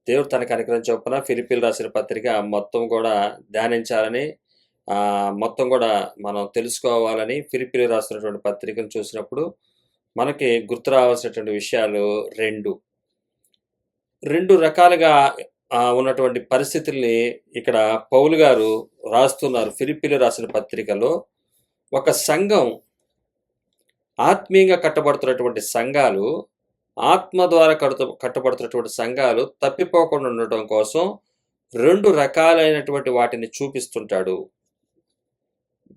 దేవుడు తన కనికరం చొప్పున ఫిలిప్పీలు రాసిన పత్రిక మొత్తం కూడా ధ్యానించాలని, మొత్తం కూడా మనం తెలుసుకోవాలని ఫిలిప్పీలు రాసినటువంటి పత్రికను చూసినప్పుడు మనకి గుర్తు రావాల్సినటువంటి విషయాలు 2 రకాలుగా ఉన్నటువంటి పరిస్థితుల్ని ఇక్కడ పౌలు గారు రాస్తున్నారు. ఫిలిప్పీలు రాసిన పత్రికలో ఒక సంఘం, ఆత్మీయంగా కట్టబడుతున్నటువంటి సంఘాలు, ఆత్మ ద్వారా కట్టబడుతున్నటువంటి సంఘాలు తప్పిపోకుండా ఉండటం కోసం 2 రకాలైనటువంటి వాటిని చూపిస్తుంటాడు.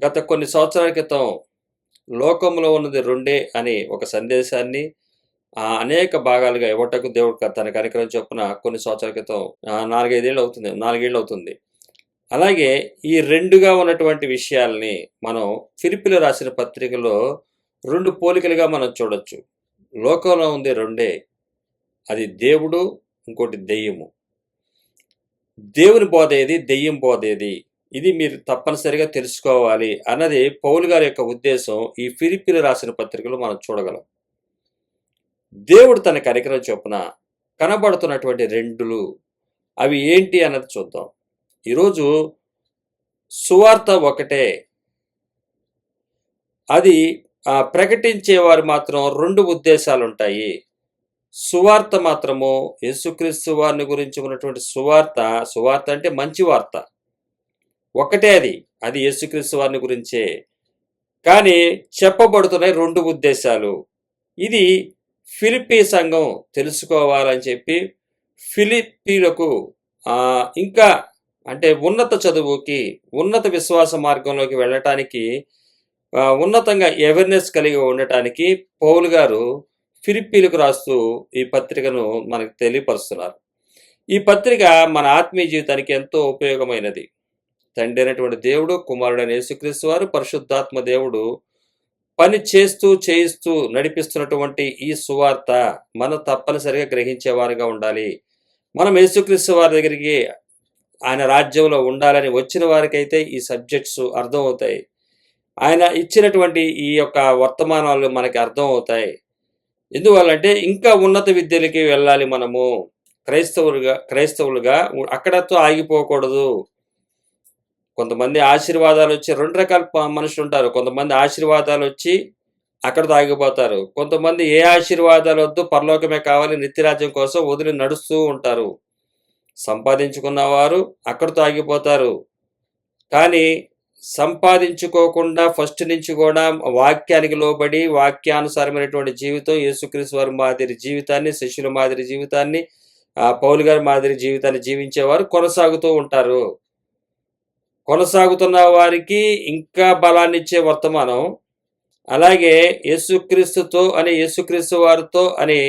గత కొన్ని సంవత్సరాల క్రితం లోకంలో ఉన్నది 2 అని ఒక సందేశాన్ని అనేక భాగాలుగా ఇవ్వటకు దేవుడు తన కనికరం చొప్పున కొన్ని సంవత్సరాల క్రితం 4 ఏళ్ళు అవుతుంది. అలాగే ఈ 2గా ఉన్నటువంటి విషయాల్ని మనం ఫిలిప్పీలు రాసిన పత్రికలో 2 పోలికలుగా మనం చూడొచ్చు. లోకంలో ఉంది 2, అది దేవుడు, ఇంకోటి దెయ్యము. దేవుని బోధ ఏది, దెయ్యం బోధ ఏది, ఇది మీరు తప్పనిసరిగా తెలుసుకోవాలి అన్నది పౌలు గారి యొక్క ఉద్దేశం. ఈ ఫిలిప్పీలు రాసిన పత్రికలో మనం చూడగలం. దేవుడు తన కనికరం చొప్పున కనబడుతున్నటువంటి 2 అవి ఏంటి అన్నది చూద్దాం. ఈరోజు సువార్త ఒకటే, అది ప్రకటించేవారు మాత్రం 2 ఉద్దేశాలు ఉంటాయి. సువార్త మాత్రము యేసుక్రీస్తు వారిని గురించి ఉన్నటువంటి సువార్త అంటే మంచి వార్త ఒకటే, అది యేసుక్రీస్తు వారిని గురించే. కానీ చెప్పబడుతున్నాయి 2 ఉద్దేశాలు. ఇది ఫిలిప్పీ సంఘం తెలుసుకోవాలని చెప్పి ఫిలిప్పీలకు ఇంకా అంటే ఉన్నత చదువుకి, ఉన్నత విశ్వాస మార్గంలోకి వెళ్ళటానికి, ఉన్నతంగా అవేర్నెస్ కలిగి ఉండటానికి పౌలు గారు ఫిలిప్పీలకు రాస్తూ ఈ పత్రికను మనకు తెలియపరుస్తున్నారు. ఈ పత్రిక మన ఆత్మీయ జీవితానికి ఎంతో ఉపయోగమైనది. తండ్రి అయినటువంటి దేవుడు, కుమారుడైన యేసుక్రీస్తు వారు, పరిశుద్ధాత్మ దేవుడు పని చేయిస్తూ నడిపిస్తున్నటువంటి ఈ సువార్త మనం తప్పనిసరిగా గ్రహించేవారుగా ఉండాలి. మనం యేసుక్రీస్తు వారి దగ్గరికి, ఆయన రాజ్యంలో ఉండాలని వచ్చిన వారికైతే ఈ సబ్జెక్ట్స్ అర్థం అవుతాయి. ఆయన ఇచ్చినటువంటి ఈ యొక్క వర్తమానాలు మనకి అర్థం అవుతాయి. ఎందువల్లంటే ఇంకా ఉన్నత విద్యలకి వెళ్ళాలి. మనము క్రైస్తవులుగా అక్కడతో ఆగిపోకూడదు. కొంతమంది ఆశీర్వాదాలు వచ్చి 2 రకాల మనుషులు ఉంటారు. కొంతమంది ఆశీర్వాదాలు వచ్చి అక్కడతో ఆగిపోతారు. కొంతమంది ఏ ఆశీర్వాదాలు వద్దు, పరలోకమే కావాలి, నిత్యరాజ్యం కోసం వదిలి నడుస్తూ ఉంటారు. సంపాదించుకున్న వారు అక్కడితో ఆగిపోతారు. కానీ సంపాదించుకోకుండా ఫస్ట్ నుంచి కూడా వాక్యానికి లోబడి వాక్యానుసారమైనటువంటి జీవితం, యేసుక్రీస్తు వారి మాదిరి జీవితాన్ని, శిష్యుల మాదిరి జీవితాన్ని, పౌలు గారి మాదిరి జీవితాన్ని జీవించేవారు కొనసాగుతూ ఉంటారు. కొనసాగుతున్న వారికి ఇంకా బలాన్ని ఇచ్చే వర్తమానం, అలాగే యేసుక్రీస్తు వారితో అని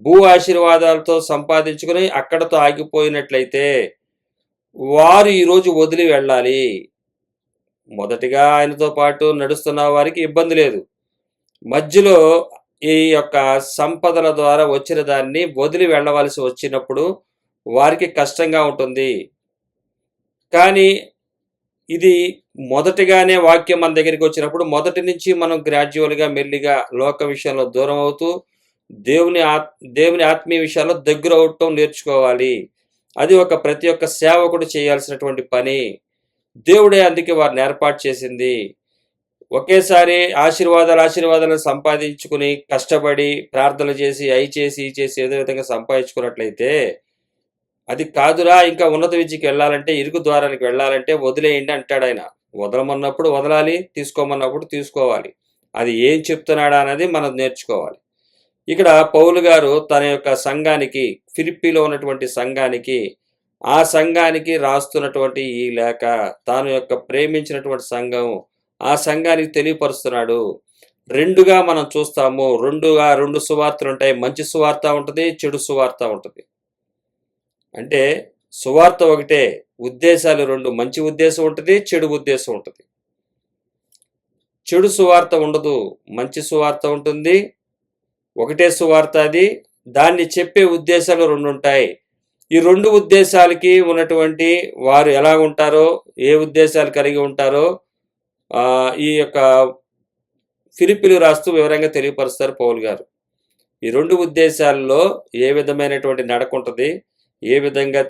భూ ఆశీర్వాదాలతో సంపాదించుకుని అక్కడతో ఆగిపోయినట్లయితే వారు ఈరోజు వదిలి వెళ్ళాలి. మొదటిగా ఆయనతో పాటు నడుస్తున్న వారికి ఇబ్బంది లేదు. మధ్యలో ఈ యొక్క సంపదల ద్వారా వచ్చిన దాన్ని వదిలి వెళ్ళవలసి వచ్చినప్పుడు వారికి కష్టంగా ఉంటుంది. కానీ ఇది మొదటిగానే వాక్యం మన దగ్గరికి వచ్చినప్పుడు మొదటి నుంచి మనం గ్రాడ్యువల్గా, మెల్లిగా లోక విషయంలో దూరం అవుతూ దేవుని ఆత్మీయ విషయాల్లో దగ్గర అవటం నేర్చుకోవాలి. అది ప్రతి ఒక్క సేవకుడు చేయాల్సినటువంటి పని. దేవుడే అందుకే వారిని ఏర్పాటు చేసింది. ఒకేసారి ఆశీర్వాదాలు సంపాదించుకుని కష్టపడి ప్రార్థనలు చేసి అయి చేసి ఈ చేసి ఏదో విధంగా సంపాదించుకున్నట్లయితే అది కాదురా. ఇంకా ఉన్నత విద్యకి వెళ్ళాలంటే, ఇరుకు ద్వారానికి వెళ్ళాలంటే వదిలేయండి అంటాడు ఆయన. వదలమన్నప్పుడు వదలాలి, తీసుకోమన్నప్పుడు తీసుకోవాలి. అది ఏం చెప్తున్నాడా అనేది మనం నేర్చుకోవాలి. ఇక్కడ పౌలు గారు తన యొక్క సంఘానికి, ఫిలిప్పీలో ఉన్నటువంటి సంఘానికి, ఆ సంఘానికి రాస్తున్నటువంటి ఈ లేఖ, తాను యొక్క ప్రేమించినటువంటి సంఘం, ఆ సంఘానికి తెలియపరుస్తున్నాడు. 2గా మనం చూస్తాము. 2 సువార్తలు ఉంటాయి. మంచి సువార్త ఉంటుంది, చెడు సువార్త ఉంటుంది. అంటే సువార్త ఒకటే, ఉద్దేశాలు 2. మంచి ఉద్దేశం ఉంటుంది, చెడు ఉద్దేశం ఉంటుంది. చెడు సువార్త ఉండదు, మంచి సువార్త ఉంటుంది. ఒకటే సువార్త అది. దాన్ని చెప్పే ఉద్దేశాలు 2 ఉంటాయి. ఈ 2 ఉద్దేశాలకి ఉన్నటువంటి వారు ఎలా ఉంటారో, ఏ ఉద్దేశాలు కలిగి ఉంటారో ఈ యొక్క ఫిలిప్పీలు రాస్తూ వివరంగా తెలియపరుస్తారు పౌలు గారు. ఈ 2 ఉద్దేశాల్లో ఏ విధమైనటువంటి నడక ఉంటుంది, ఏ విధంగా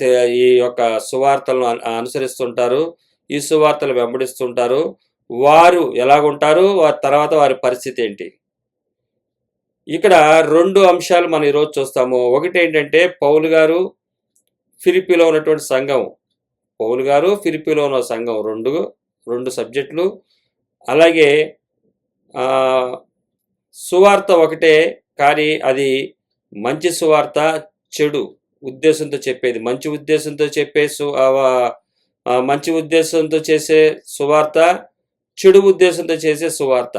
ఈ యొక్క సువార్తలను అనుసరిస్తుంటారు, ఈ సువార్తలు వెంబడిస్తుంటారు, వారు ఎలాగుంటారు, వారి తర్వాత వారి పరిస్థితి ఏంటి? ఇక్కడ 2 అంశాలు మనం ఈరోజు చూస్తాము. ఒకటేంటంటే పౌలు గారు ఫిలిప్పీలో ఉన్నటువంటి సంఘం. పౌలు గారు ఫిలిప్పీలో ఉన్న సంఘం 2 సబ్జెక్టులు. అలాగే సువార్త ఒకటే, కానీ అది మంచి సువార్త, చెడు ఉద్దేశంతో చెప్పేది. మంచి ఉద్దేశంతో చెప్పే మంచి ఉద్దేశంతో చేసే సువార్త, చెడు ఉద్దేశంతో చేసే సువార్త.